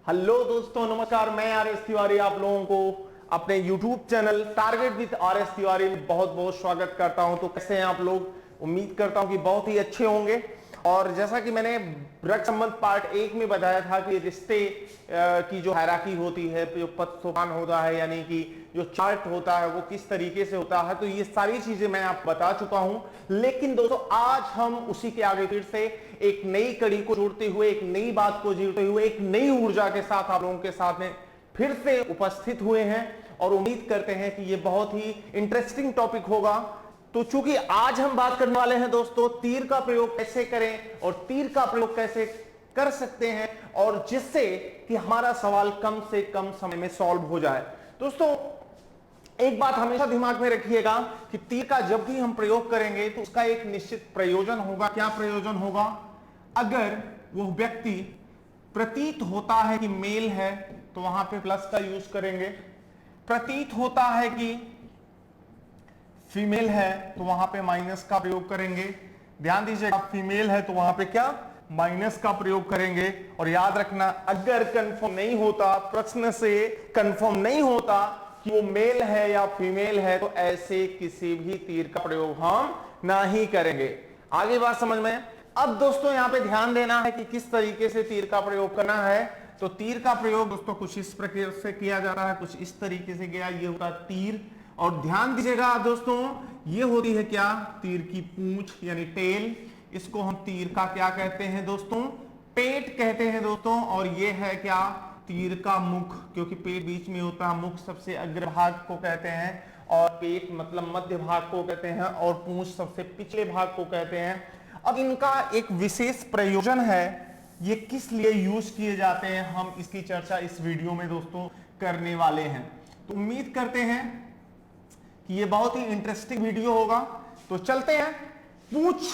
Hello दोस्तों, नमस्कार। मैं आर.एस. तिवारी आप लोगों को अपने YouTube channel target with RS. Tiwari में बहुत बहुत स्वागत करता हूं। तो कैसे हैं आप लोग? उम्मीद करता हूं कि बहुत ही अच्छे होंगे। और जैसा कि मैंने रक्त संबंध पार्ट 1 में बताया था कि रिश्ते की जो हायरार्की होती है, जो पद सोपान होता है, यानी कि जो चार्ट होता है वो किस तरीके से होता है, तो ये सारी चीजें मैं आपको बता चुका हूं। लेकिन दोस्तों, आज हम उसी के आगे फिर से एक नई कड़ी को जोड़ते हुए, एक नई बात को जोड़ते हुए, एक नई ऊर्जा के साथ आप लोगों के साथ में फिर से उपस्थित हुए हैं और उम्मीद करते हैं कि ये बहुत ही इंटरेस्टिंग टॉपिक होगा। तो चूंकि आज हम बात करने वाले हैं दोस्तों, तीर का प्रयोग कैसे करें और तीर का प्रयोग कैसे कर सकते हैं, और जिससे कि हमारा सवाल कम से कम समय में सॉल्व हो जाए। दोस्तों, एक बात हमेशा दिमाग में रखिएगा कि तीर का जब भी हम प्रयोग करेंगे तो उसका एक निश्चित प्रयोजन होगा। क्या प्रयोजन होगा? अगर वो व्यक्ति प्रतीत होता है कि मेल है तो वहां पे प्लस का यूज करेंगे, प्रतीत होता है कि फीमेल है तो वहां पे माइनस का प्रयोग करेंगे। ध्यान दीजिएगा, फीमेल है तो वहां पे क्या, माइनस का प्रयोग करेंगे। और याद रखना, अगर कंफर्म नहीं होता, प्रश्न से कंफर्म नहीं होता कि वो मेल है या फीमेल है, तो ऐसे किसी भी तीर का प्रयोग हम ना ही करेंगे। आगे बात समझ में? अब दोस्तों, यहां पे ध्यान देना है कि किस तरीके से तीर का प्रयोग करना है। तो तीर का प्रयोग दोस्तों कुछ इस प्रकार से किया जाता है, कुछ इस तरीके से किया। ये होता है तीर। और ध्यान दीजिएगा दोस्तों, ये होती है क्या, तीर की पूंछ यानी टेल। इसको हम तीर का क्या कहते हैं दोस्तों? पेट कहते हैं दोस्तों। और ये है क्या, तीर का मुख, क्योंकि पेट बीच में होता है। मुख सबसे अग्रभाग को कहते हैं, और पेट मतलब मध्य भाग को कहते हैं, और पूंछ सबसे पिछले भाग को कहते हैं। अब इनका एक विशेष प्रयोजन है, ये किस लिए यूज किए जाते हैं, हम इसकी चर्चा इस वीडियो में दोस्तों करने वाले हैं। तो उम्मीद करते हैं कि ये बहुत ही इंटरेस्टिंग वीडियो होगा। तो चलते हैं। पूंछ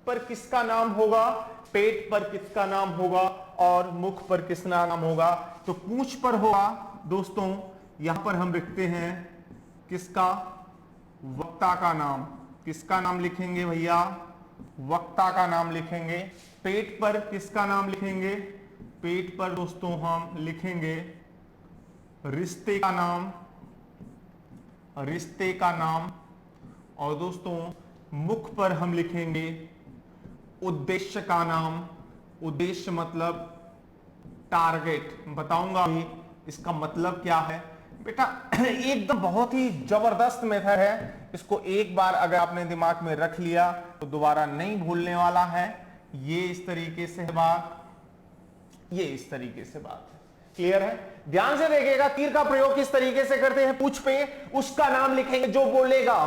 पर किसका नाम होगा, पेट पर किसका नाम होगा, और मुख पर किसका नाम होगा? तो पूंछ पर होगा दोस्तों, यहां पर हम लिखते हैं किसका, वक्ता का नाम। किसका नाम लिखेंगे भैया? वक्ता का नाम लिखेंगे। पेट पर किसका नाम लिखेंगे? पेट पर दोस्तों हम लिखेंगे रिश्ते का नाम, रिश्ते का नाम। और दोस्तों, मुख पर हम लिखेंगे उद्देश्य का नाम। उद्देश्य मतलब टारगेट। बताऊंगा अभी इसका मतलब क्या है बेटा। एकदम बहुत ही जबरदस्त मेथड है। इसको एक बार अगर आपने दिमाग में रख लिया तो दोबारा नहीं भूलने वाला है। ये इस तरीके से बात, ये इस तरीके से बात है। क्लियर है? ध्यान से देखिएगा, तीर का प्रयोग किस तरीके से करते हैं। पूंछ पे उसका नाम लिखेंगे जो बोलेगा,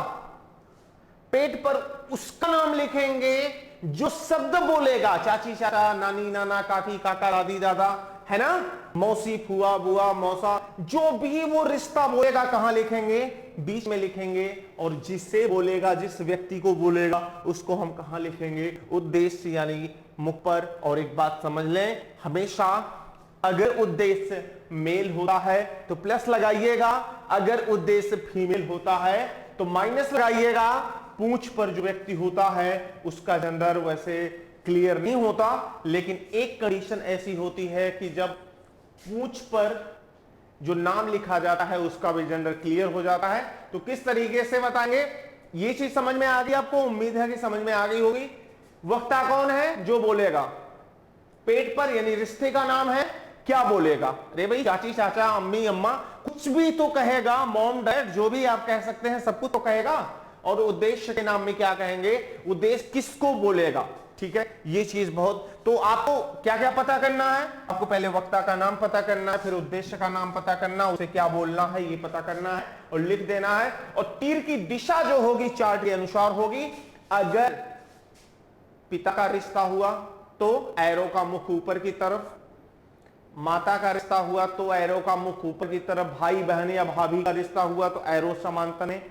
पेट पर उसका नाम लिखेंगे जो शब्द बोलेगा। चाची चाचा, नानी नाना, काकी काका, दादी दादा, है ना, मौसी फुआ बुआ मौसा, जो भी वो रिश्ता बोलेगा कहां लिखेंगे? बीच में लिखेंगे। और जिससे बोलेगा, जिस व्यक्ति को बोलेगा, उसको हम कहां लिखेंगे? उद्देश्य यानी मुख पर। और एक बात समझ लें, हमेशा अगर उद्देश्य मेल होता है तो प्लस लगाइएगा, अगर उद्देश्य फीमेल होता है तो माइनस लगाइएगा। पूंछ पर जो व्यक्ति होता है उसका जेंडर वैसे क्लियर नहीं होता, लेकिन एक कंडीशन ऐसी होती है कि जब पूंछ पर जो नाम लिखा जाता है उसका भी जेंडर क्लियर हो जाता है। तो किस तरीके से बताएंगे? ये चीज समझ में आ गई आपको? उम्मीद है कि समझ में आ गई होगी। वक्ता कौन है? जो बोलेगा। पेट पर यानी रिश्ते का नाम है, क्या बोलेगा? अरे भाई, चाची चाचा, अम्मी अम्मा, कुछ भी तो कहेगा, मॉम डैड, जो भी आप कह सकते हैं, सब कुछ तो कहेगा। और उद्देश्य के नाम में क्या कहेंगे? उद्देश्य किसको बोलेगा। ठीक है, ये चीज बहुत। तो आपको क्या क्या पता करना है? आपको पहले वक्ता का नाम पता करना है, फिर उद्देश्य का नाम पता करना, उसे क्या बोलना है ये पता करना है और लिख देना है। और तीर की दिशा जो होगी चार्ट के अनुसार होगी। अगर पिता का रिश्ता हुआ तो एरो का मुख ऊपर की तरफ, माता का रिश्ता हुआ तो एरो का मुख ऊपर की तरफ, भाई बहन या भाभी का रिश्ता हुआ तो एरो समांतर में,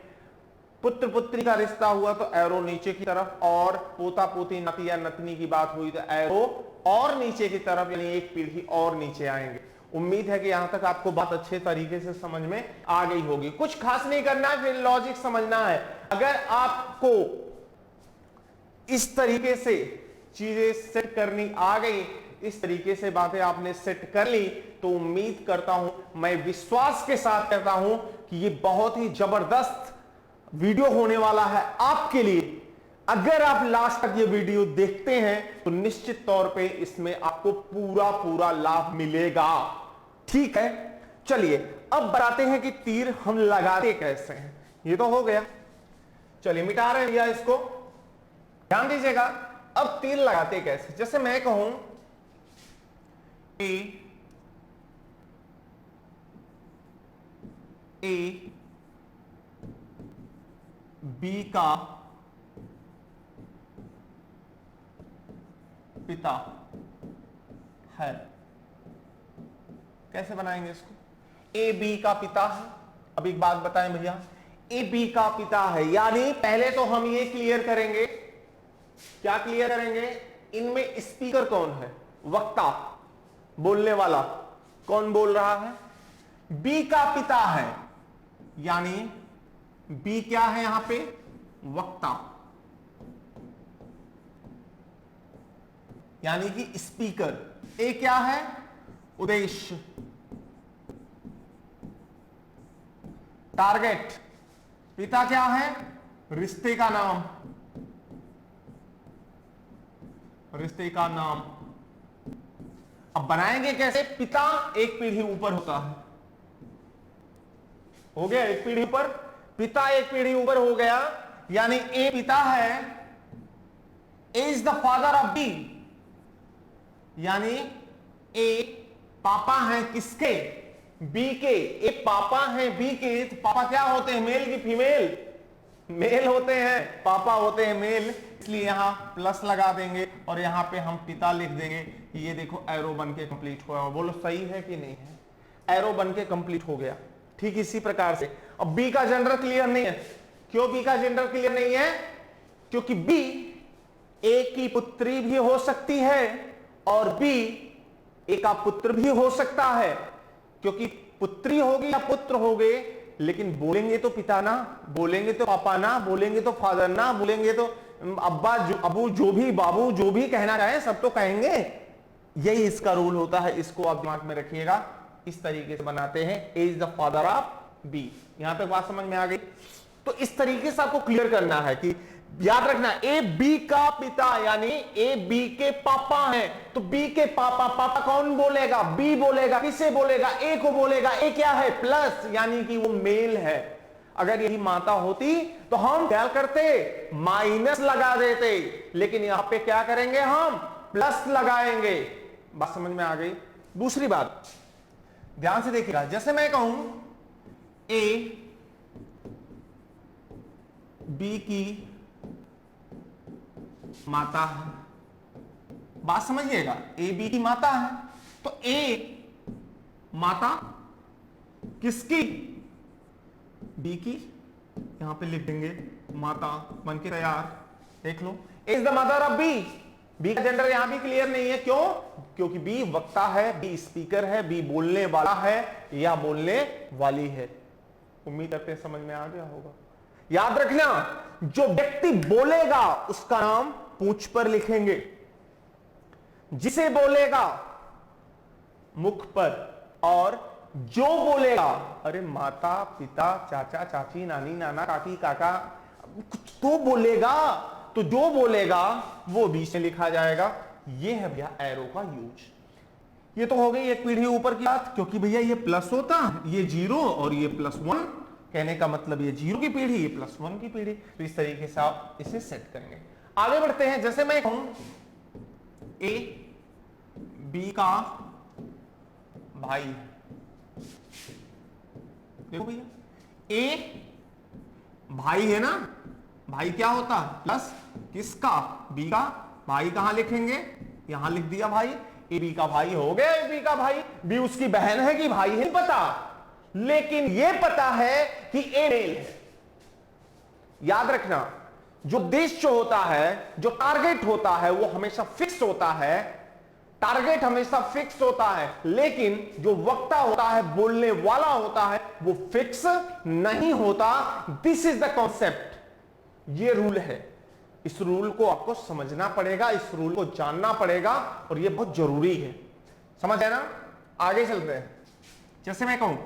पुत्र पुत्री का रिश्ता हुआ तो एरो नीचे की तरफ, और पोता पोती नाती या नतनी की बात हुई तो एरो और नीचे की तरफ, यानी एक पीढ़ी और नीचे आएंगे। उम्मीद है कि यहां तक आपको बात अच्छे तरीके से समझ में आ गई होगी। कुछ खास नहीं करना है, फिर लॉजिक समझना है। अगर आपको इस तरीके से चीजें सेट करनी आ गई, इस तरीके से बातें आपने सेट कर ली तो उम्मीद करता हूं, मैं विश्वास के साथ कहता हूं कि ये बहुत ही जबरदस्त वीडियो होने वाला है आपके लिए। अगर आप लास्ट तक ये वीडियो देखते हैं तो निश्चित तौर पे इसमें आपको पूरा पूरा लाभ मिलेगा। ठीक है, चलिए अब बताते हैं कि तीर हम लगाते कैसे हैं। ये तो हो गया, चलिए मिटा रहे हैं भैया इसको, ध्यान दीजिएगा। अब तीर लगाते कैसे, जैसे मैं कहूं ए बी का पिता है, कैसे बनाएंगे इसको? ए बी का पिता है। अब एक बात बताएं भैया, ए बी का पिता है यानी पहले तो हम ये क्लियर करेंगे, क्या क्लियर करेंगे? इनमें स्पीकर कौन है? वक्ता, बोलने वाला कौन बोल रहा है? बी का पिता है, यानी बी क्या है यहां पे? वक्ता, यानी कि स्पीकर। ए क्या है? उद्देश्य, टारगेट। पिता क्या है? रिश्ते का नाम, रिश्ते का नाम। अब बनाएंगे कैसे? पिता एक पीढ़ी ऊपर होता है, हो गया एक पीढ़ी ऊपर, पिता एक पीढ़ी ऊपर हो गया, यानी ए पिता है, A is the father of B, यानी ए पापा है किसके? बी के। ए पापा है बी के, तो पापा क्या होते हैं? मेल की फीमेल? मेल होते हैं, पापा होते हैं मेल, इसलिए यहां प्लस लगा देंगे और यहां पे हम पिता लिख देंगे। ये देखो एरो बन के कंप्लीट हुआ, बोलो सही है कि नहीं है? एरो बन के कंप्लीट हो गया। ठीक इसी प्रकार से अब बी का जेंडर क्लियर नहीं है। क्यों बी का जेंडर क्लियर नहीं है? क्योंकि बी ए की पुत्री भी हो सकती है और बी ए का पुत्र भी हो सकता है, क्योंकि पुत्री होगी या पुत्र होगे, लेकिन बोलेंगे तो पिता ना, बोलेंगे तो पापा ना, बोलेंगे तो फादर ना, बोलेंगे तो अब्बा अबू, जो भी बाबू, जो भी कहना चाहे सब तो कहेंगे। यही इसका रूल होता है, इसको आप दिमाग में रखिएगा। इस तरीके से बनाते हैं, A is the father of B. यहां पे बात समझ में आ गई? तो इस तरीके से आपको क्लियर करना है कि याद रखना, ए बी का पिता यानी ए बी के पापा हैं, तो बी के पापा, पापा कौन बोलेगा? बी बोलेगा। किसे बोलेगा? ए को बोलेगा। ए क्या है? प्लस, यानी कि वो मेल है। अगर यही माता होती तो हम क्या करते? माइनस लगा देते, लेकिन यहां पे क्या करेंगे? हम प्लस लगाएंगे। बात समझ में आ गई? दूसरी बात ध्यान से देखिएगा, जैसे मैं कहूं ए बी की माता है, बात समझिएगा, ए बी की माता है, तो ए माता किसकी? बी की। यहां पे लिख देंगे माता, बन के तैयार। देख लो, A is the mother of B. B का जेंडर यहां भी क्लियर नहीं है। क्यों? क्योंकि बी वक्ता है, बी स्पीकर है, बी बोलने वाला है या बोलने वाली है। उम्मीद करते हैं समझ में आ गया होगा। याद रखना, जो व्यक्ति बोलेगा उसका नाम पूंछ पर लिखेंगे, जिसे बोलेगा मुख पर, और जो बोलेगा, अरे माता पिता चाचा चाची नानी नाना काकी काका कुछ तो बोलेगा, तो जो बोलेगा वो बीच में लिखा जाएगा। ये है भैया एरो का यूज। ये तो हो गई एक पीढ़ी ऊपर की बात, क्योंकि भैया ये प्लस होता, ये जीरो और ये +1, कहने का मतलब ये जीरो की पीढ़ी, ये +1 की पीढ़ी। तो इस तरीके से आप इसे सेट करेंगे। आगे बढ़ते हैं, जैसे मैं कहूं ए बी का भाई, देखो भैया ए भाई है ना, भाई क्या होता है? प्लस किसका? बी का। भाई कहां लिखेंगे? यहां लिख दिया भाई, ए बी का भाई हो गया। ए बी का भाई, बी उसकी बहन है कि भाई है पता, लेकिन यह पता है कि ए मेल है। याद रखना, जो उद्देश्य होता है, जो टारगेट होता है, वो हमेशा फिक्स होता है। टारगेट हमेशा फिक्स होता है, लेकिन जो वक्ता होता है, बोलने वाला होता है, वो फिक्स नहीं होता। दिस इज द कॉन्सेप्ट, ये रूल है। इस रूल को आपको समझना पड़ेगा, इस रूल को जानना पड़ेगा और ये बहुत जरूरी है। समझ है ना? आगे चलते हैं। जैसे मैं कहूं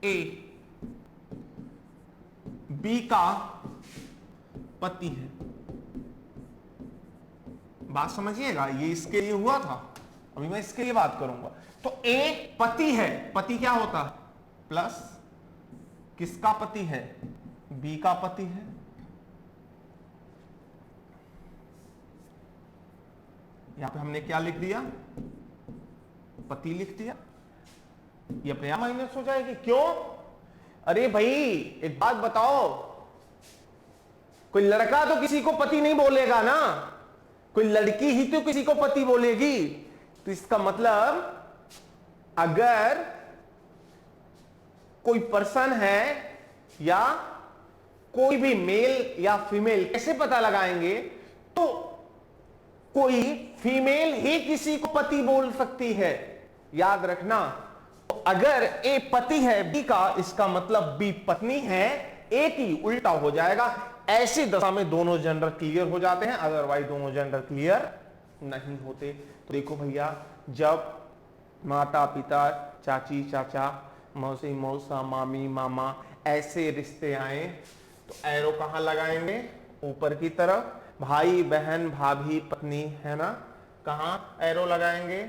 ए बी का पति है, बात समझिएगा, ये इसके लिए हुआ था, अभी मैं इसके लिए बात करूंगा। तो ए पति है, पति क्या होता है? प्लस किसका पति है? बी का पति है। यहां पे हमने क्या लिख दिया? पति लिख दिया। ये अपने आप माइनस हो जाएगी। क्यों? अरे भाई एक बात बताओ, कोई लड़का तो किसी को पति नहीं बोलेगा ना, कोई लड़की ही तो किसी को पति बोलेगी। तो इसका मतलब अगर कोई पर्सन है या कोई भी मेल या फीमेल, कैसे पता लगाएंगे? तो कोई फीमेल ही किसी को पति बोल सकती है, याद रखना। तो अगर ए पति है बी का, इसका मतलब बी पत्नी है, ए की उल्टा हो जाएगा। ऐसी दशा में दोनों जेंडर क्लियर हो जाते हैं, अदरवाइज दोनों जेंडर क्लियर नहीं होते। तो देखो भैया, जब माता पिता, चाची चाचा, मौसी मौसा, मामी मामा, ऐसे रिश्ते आए तो एरो कहां लगाएंगे? ऊपर की तरफ। भाई बहन, भाभी, पत्नी, है ना, कहां एरो लगाएंगे?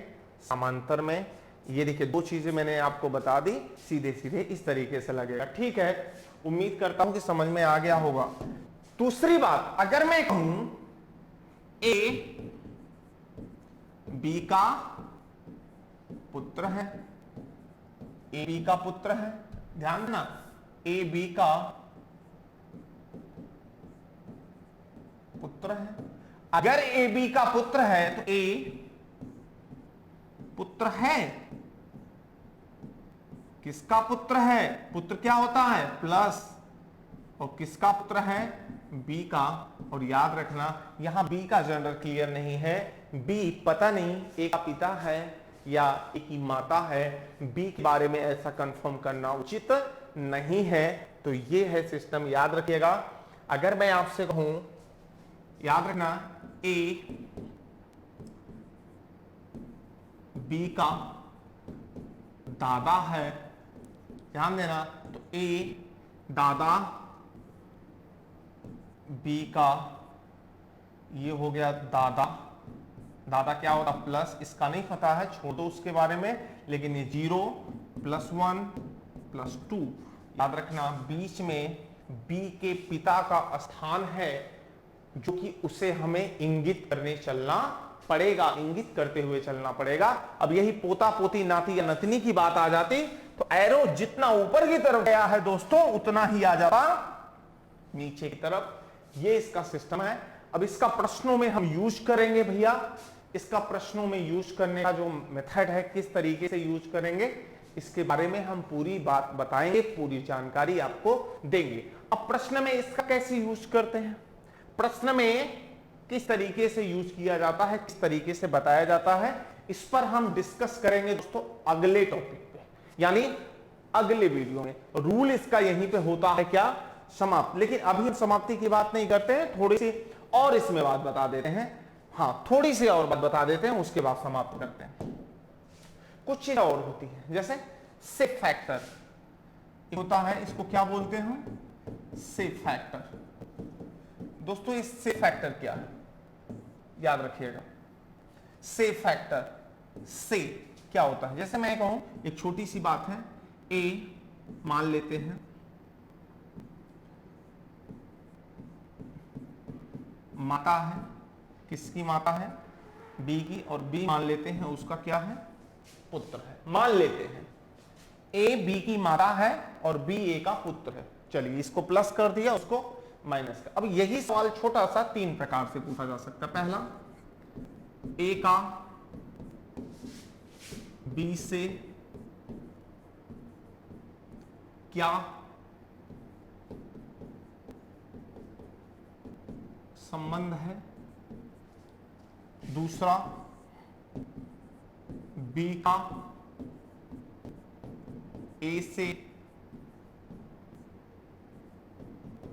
समांतर में। ये देखिए, दो चीजें मैंने आपको बता दी, सीधे सीधे इस तरीके से लगेगा। ठीक है, उम्मीद करता हूं कि समझ में आ गया होगा। दूसरी बात, अगर मैं कहूं ए बी का पुत्र है, ए बी का पुत्र है, ध्यान देना, ए बी का पुत्र है। अगर ए बी का पुत्र है तो ए पुत्र है, किसका पुत्र है? पुत्र क्या होता है? प्लस, और किसका पुत्र है? बी का। और याद रखना यहां बी का जेंडर क्लियर नहीं है, बी पता नहीं एक का पिता है या एक की माता है, बी के बारे में ऐसा कंफर्म करना उचित नहीं है। तो ये है सिस्टम, याद रखिएगा। अगर मैं आपसे कहूं, याद रखना, ए बी का दादा है, ध्यान देना, तो ए दादा बी का, ये हो गया दादा। दादा क्या होता? प्लस, इसका नहीं पता है, छोड़ दो उसके बारे में, लेकिन ये 0 + 1 + 2, याद रखना बीच में बी के पिता का स्थान है, जो कि उसे हमें इंगित करने चलना पड़ेगा, इंगित करते हुए चलना पड़ेगा। अब यही पोता पोती, नाती या नतनी की बात आ जाती तो एरो जितना ऊपर की तरफ गया है दोस्तों, उतना ही आ जाता नीचे की तरफ। ये इसका सिस्टम है। अब इसका प्रश्नों में हम यूज करेंगे भैया, इसका प्रश्नों में यूज करने का जो मेथड है, किस तरीके से यूज करेंगे, इसके बारे में हम पूरी बात बताएंगे, पूरी जानकारी आपको देंगे। अब प्रश्न में इसका कैसे यूज करते हैं, प्रश्न में किस तरीके से यूज किया जाता है, किस तरीके से बताया जाता है, इस पर हम डिस्कस करेंगे दोस्तों अगले टॉपिक पे, यानी अगले वीडियो में। रूल इसका यहीं पे होता है क्या? समाप्त। लेकिन अभी हम समाप्ति की बात नहीं करते हैं, थोड़ी सी और इसमें बात बता देते हैं। हाँ, थोड़ी सी और बात बता देते हैं, उसके बाद समाप्त करते हैं। कुछ चीजें और होती है, जैसे सेफ फैक्टर होता है, इसको क्या बोलते हैं हम? Safe factor. दोस्तों ये सेफ फैक्टर क्या है, याद रखिएगा। सेफ फैक्टर से क्या होता है? जैसे मैं कहूं, एक छोटी सी बात है, ए मान लेते हैं माता है, किसकी माता है? बी की, और बी मान लेते हैं उसका क्या है? पुत्र है। मान लेते हैं ए बी की माता है और बी ए का पुत्र है। चलिए इसको प्लस कर दिया, उसको माइनस कर। अब यही सवाल छोटा सा 3 प्रकार से पूछा जा सकता है। पहला, ए का बी से क्या संबंध है? दूसरा, बी का ए से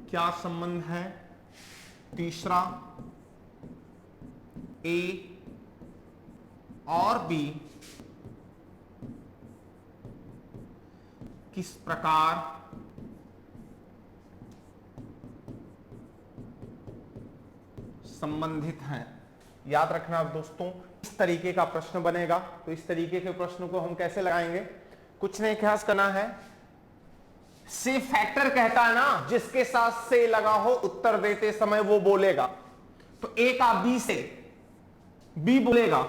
क्या संबंध है? तीसरा ए और बी किस प्रकार संबंधित हैं। याद रखना दोस्तों, इस तरीके का प्रश्न बनेगा। तो इस तरीके के प्रश्न को हम कैसे लगाएंगे, कुछ नहीं ख्यास करना है। से फैक्टर कहता है ना, जिसके साथ से लगा हो उत्तर देते समय वो बोलेगा। तो ए का बी से, बी बोलेगा,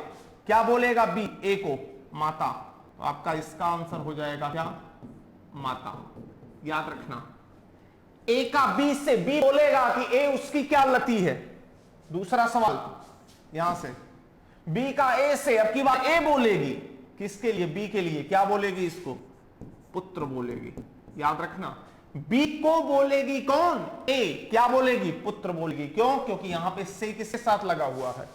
क्या बोलेगा बी, ए को माता। तो आपका इसका आंसर हो जाएगा क्या, माता। याद रखना, ए का बी से, बी बोलेगा कि ए उसकी क्या लती है। दूसरा सवाल यहां से, बी का ए से, अब की बात ए बोलेगी किसके लिए, बी के लिए, क्या बोलेगी, इसको पुत्र बोलेगी। याद रखना, बी को बोलेगी कौन, ए, क्या बोलेगी, पुत्र बोलेगी। क्यों, क्योंकि यहां पे से किसके साथ लगा हुआ है,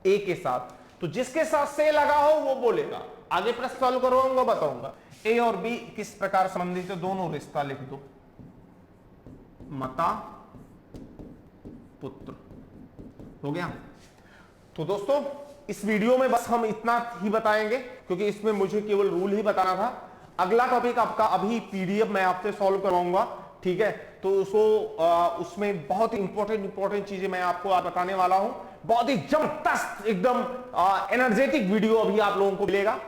ए के साथ। तो जिसके साथ से लगा हो वो बोलेगा। आगे प्रश्न सॉल्व करूंगा, बताऊंगा। ए और बी किस प्रकार संबंधित है, दोनों रिश्ता लिख दो, माता पुत्र। हो गया। तो दोस्तों इस वीडियो में बस हम इतना ही बताएंगे, क्योंकि इसमें मुझे केवल रूल ही बताना था। अगला टॉपिक आपका अभी पीडीएफ मैं आपसे सॉल्व करवाऊंगा, ठीक है। तो उसमें बहुत इंपॉर्टेंट चीजें मैं आपको बताने वाला हूं। बहुत ही जबरदस्त एकदम एनर्जेटिक वीडियो अभी आप लोगों को मिलेगा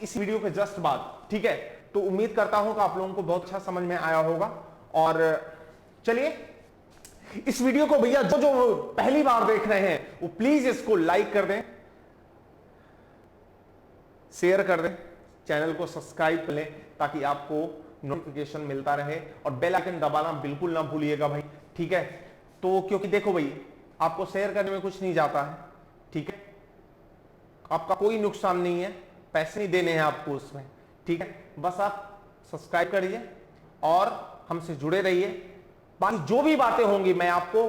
इस वीडियो के जस्ट बाद, ठीक है। तो उम्मीद करता हूं कि आप लोगों को बहुत अच्छा समझ में आया होगा। और चलिए इस वीडियो को भैया जो जो पहली बार देख रहे हैं वो प्लीज इसको लाइक कर दें, शेयर कर दें, चैनल को सब्सक्राइब कर लें ताकि आपको नोटिफिकेशन मिलता रहे, और बेल आइकन दबाना बिल्कुल ना भूलिएगा भाई, ठीक है। तो क्योंकि देखो भाई, आपको शेयर करने में कुछ नहीं जाता है, ठीक है, आपका कोई नुकसान नहीं है, पैसे नहीं देने हैं आपको उसमें, ठीक है। बस आप सब्सक्राइब करिए और हमसे जुड़े रहिए। बाकी जो भी बातें होंगी मैं आपको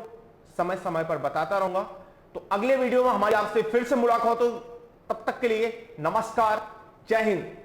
समय समय पर बताता रहूंगा। तो अगले वीडियो में हमारी आपसे फिर से मुलाकात हो, तब तक के लिए नमस्कार, जय हिंद।